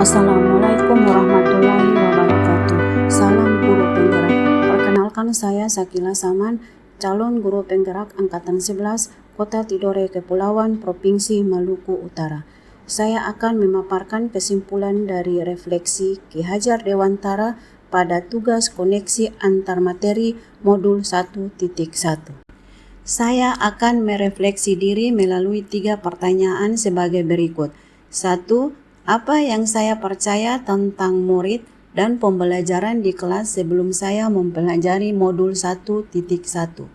Assalamualaikum warahmatullahi wabarakatuh. Salam guru penggerak. Perkenalkan saya Sakila Saman, calon guru penggerak Angkatan 11, Kota Tidore Kepulauan, Provinsi Maluku Utara. Saya akan memaparkan kesimpulan dari refleksi Ki Hajar Dewantara pada tugas koneksi antar materi modul 1.1. Saya akan merefleksi diri melalui 3 pertanyaan sebagai berikut. 1. Apa yang saya percaya tentang murid dan pembelajaran di kelas sebelum saya mempelajari modul 1.1? 2.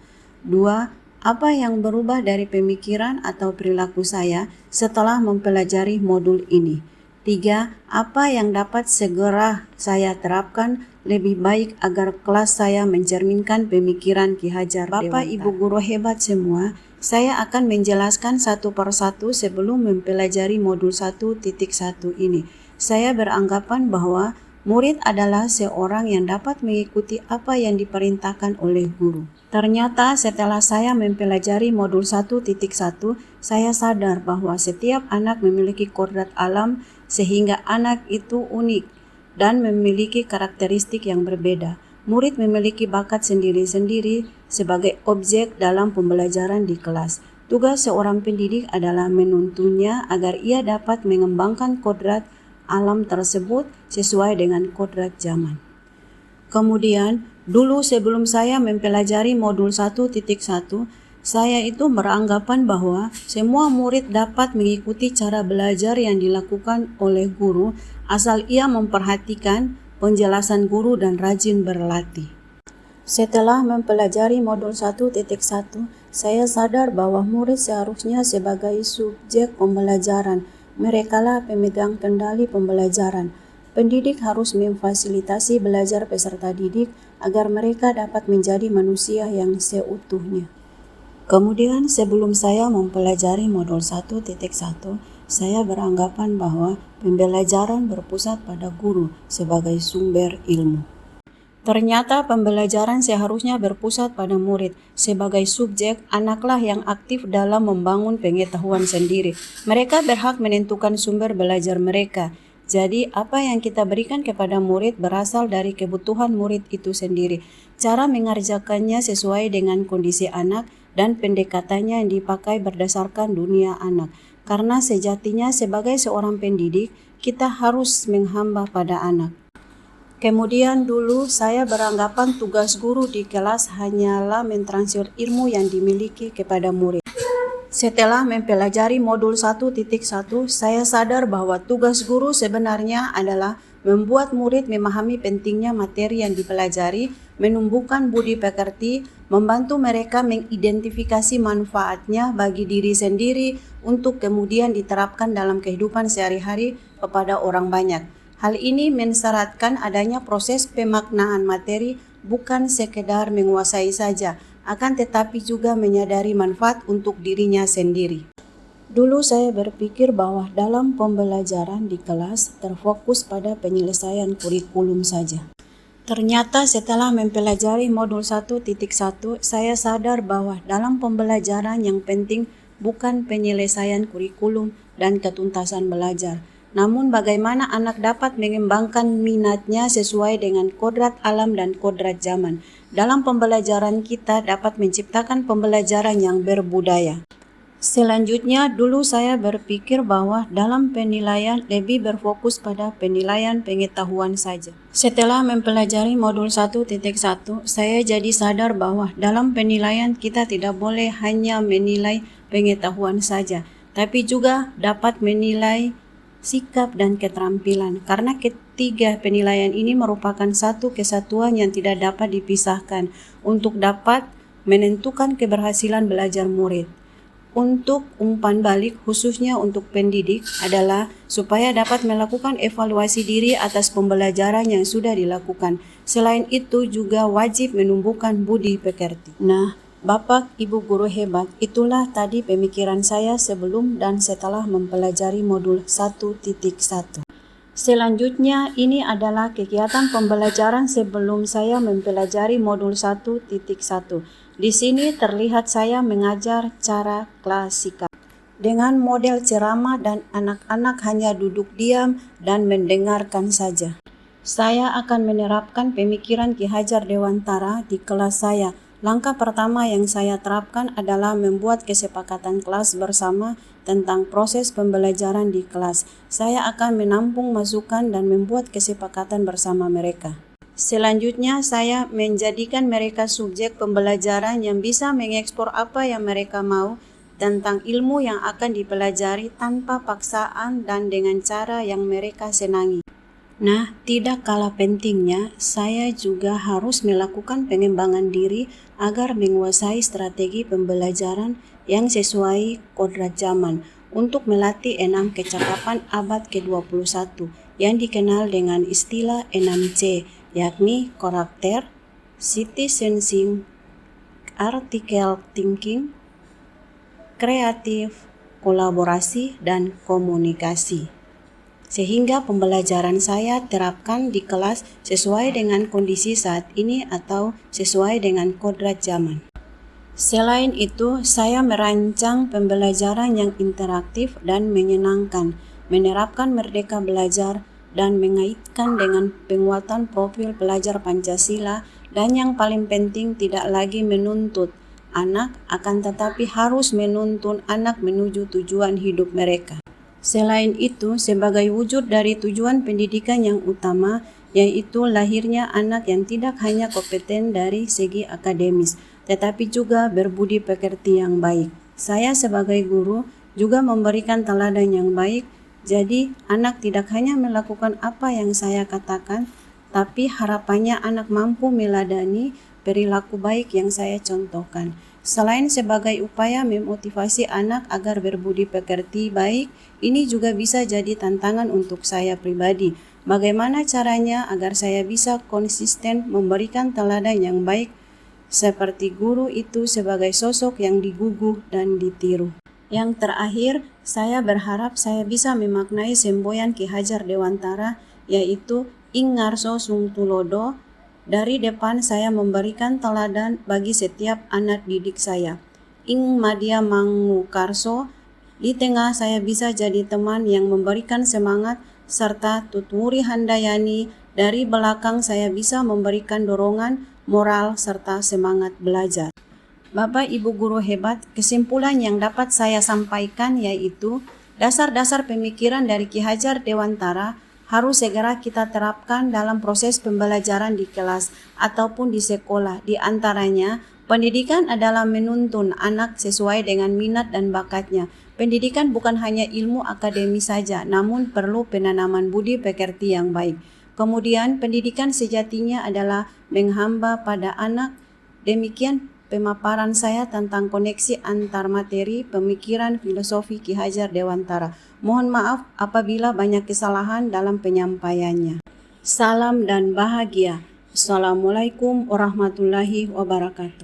Apa yang berubah dari pemikiran atau perilaku saya setelah mempelajari modul ini? 3. Apa yang dapat segera saya terapkan lebih baik agar kelas saya mencerminkan pemikiran Ki Hajar Dewantara. Bapak Ibu guru hebat semua, saya akan menjelaskan satu persatu sebelum mempelajari modul 1.1 ini. Saya beranggapan bahwa murid adalah seorang yang dapat mengikuti apa yang diperintahkan oleh guru. Ternyata setelah saya mempelajari modul 1.1, saya sadar bahwa setiap anak memiliki kodrat alam sehingga anak itu unik dan memiliki karakteristik yang berbeda. Murid memiliki bakat sendiri-sendiri sebagai objek dalam pembelajaran di kelas. Tugas seorang pendidik adalah menuntunnya agar ia dapat mengembangkan kodrat alam tersebut sesuai dengan kodrat zaman. Kemudian, dulu sebelum saya mempelajari modul 1.1, saya itu beranggapan bahwa semua murid dapat mengikuti cara belajar yang dilakukan oleh guru asal ia memperhatikan penjelasan guru dan rajin berlatih. Setelah mempelajari modul 1.1, saya sadar bahwa murid seharusnya sebagai subjek pembelajaran. Merekalah pemegang kendali pembelajaran. Pendidik harus memfasilitasi belajar peserta didik agar mereka dapat menjadi manusia yang seutuhnya. Kemudian sebelum saya mempelajari modul 1.1, saya beranggapan bahwa pembelajaran berpusat pada guru sebagai sumber ilmu. Ternyata pembelajaran seharusnya berpusat pada murid. Sebagai subjek, anaklah yang aktif dalam membangun pengetahuan sendiri. Mereka berhak menentukan sumber belajar mereka. Jadi, apa yang kita berikan kepada murid berasal dari kebutuhan murid itu sendiri. Cara mengerjakannya sesuai dengan kondisi anak dan pendekatannya yang dipakai berdasarkan dunia anak. Karena sejatinya sebagai seorang pendidik, kita harus menghamba pada anak. Kemudian dulu saya beranggapan tugas guru di kelas hanyalah mentransfer ilmu yang dimiliki kepada murid. Setelah mempelajari modul 1.1, saya sadar bahwa tugas guru sebenarnya adalah membuat murid memahami pentingnya materi yang dipelajari, menumbuhkan budi pekerti, membantu mereka mengidentifikasi manfaatnya bagi diri sendiri untuk kemudian diterapkan dalam kehidupan sehari-hari kepada orang banyak. Hal ini mensyaratkan adanya proses pemaknaan materi, bukan sekedar menguasai saja, akan tetapi juga menyadari manfaat untuk dirinya sendiri. Dulu saya berpikir bahwa dalam pembelajaran di kelas terfokus pada penyelesaian kurikulum saja. Ternyata setelah mempelajari modul 1.1, saya sadar bahwa dalam pembelajaran yang penting bukan penyelesaian kurikulum dan ketuntasan belajar, namun bagaimana anak dapat mengembangkan minatnya sesuai dengan kodrat alam dan kodrat zaman. Dalam pembelajaran kita dapat menciptakan pembelajaran yang berbudaya. Selanjutnya, dulu saya berpikir bahwa dalam penilaian lebih berfokus pada penilaian pengetahuan saja. Setelah mempelajari modul 1.1, saya jadi sadar bahwa dalam penilaian kita tidak boleh hanya menilai pengetahuan saja, tapi juga dapat menilai sikap dan keterampilan, karena ketiga penilaian ini merupakan satu kesatuan yang tidak dapat dipisahkan untuk dapat menentukan keberhasilan belajar murid. Untuk umpan balik khususnya untuk pendidik adalah supaya dapat melakukan evaluasi diri atas pembelajaran yang sudah dilakukan. Selain itu juga wajib menumbuhkan budi pekerti. Nah, Bapak Ibu guru hebat, itulah tadi pemikiran saya sebelum dan setelah mempelajari modul 1.1. Selanjutnya, ini adalah kegiatan pembelajaran sebelum saya mempelajari modul 1.1. Di sini terlihat saya mengajar cara klasikal. dengan model ceramah dan anak-anak hanya duduk diam dan mendengarkan saja. Saya akan menerapkan pemikiran Ki Hajar Dewantara di kelas saya. Langkah pertama yang saya terapkan adalah membuat kesepakatan kelas bersama tentang proses pembelajaran di kelas. Saya akan menampung masukan dan membuat kesepakatan bersama mereka. Selanjutnya, saya menjadikan mereka subjek pembelajaran yang bisa mengekspor apa yang mereka mau tentang ilmu yang akan dipelajari tanpa paksaan dan dengan cara yang mereka senangi. Nah, tidak kalah pentingnya, saya juga harus melakukan pengembangan diri agar menguasai strategi pembelajaran yang sesuai kodrat zaman untuk melatih 6 kecakapan abad ke-21 yang dikenal dengan istilah 6C, yakni karakter, citizenship, artikel thinking, kreatif, kolaborasi, dan komunikasi. Sehingga pembelajaran saya terapkan di kelas sesuai dengan kondisi saat ini atau sesuai dengan kodrat zaman. Selain itu, saya merancang pembelajaran yang interaktif dan menyenangkan, menerapkan merdeka belajar, dan mengaitkan dengan penguatan profil pelajar Pancasila, dan yang paling penting tidak lagi menuntut anak, akan tetapi harus menuntun anak menuju tujuan hidup mereka. Selain itu, sebagai wujud dari tujuan pendidikan yang utama, yaitu lahirnya anak yang tidak hanya kompeten dari segi akademis, tetapi juga berbudi pekerti yang baik. Saya sebagai guru juga memberikan teladan yang baik, jadi anak tidak hanya melakukan apa yang saya katakan, tapi harapannya anak mampu meladani perilaku baik yang saya contohkan. Selain sebagai upaya memotivasi anak agar berbudi pekerti baik, ini juga bisa jadi tantangan untuk saya pribadi. Bagaimana caranya agar saya bisa konsisten memberikan teladan yang baik seperti guru itu sebagai sosok yang digugu dan ditiru. Yang terakhir, saya berharap saya bisa memaknai semboyan Ki Hajar Dewantara, yaitu Ing Ngarso Sung Tulodo. Dari depan saya memberikan teladan bagi setiap anak didik saya. Ing Madya Mangu Karso, di tengah saya bisa jadi teman yang memberikan semangat, serta Tuturi Handayani, dari belakang saya bisa memberikan dorongan, moral, serta semangat belajar. Bapak Ibu guru hebat, kesimpulan yang dapat saya sampaikan yaitu dasar-dasar pemikiran dari Ki Hajar Dewantara harus segera kita terapkan dalam proses pembelajaran di kelas ataupun di sekolah. Di antaranya, pendidikan adalah menuntun anak sesuai dengan minat dan bakatnya. Pendidikan bukan hanya ilmu akademis saja, namun perlu penanaman budi pekerti yang baik. Kemudian, pendidikan sejatinya adalah menghamba pada anak. Demikian pemaparan saya tentang koneksi antar materi, pemikiran, filosofi Ki Hajar Dewantara. Mohon maaf apabila banyak kesalahan dalam penyampaiannya. Salam dan bahagia. Assalamualaikum warahmatullahi wabarakatuh.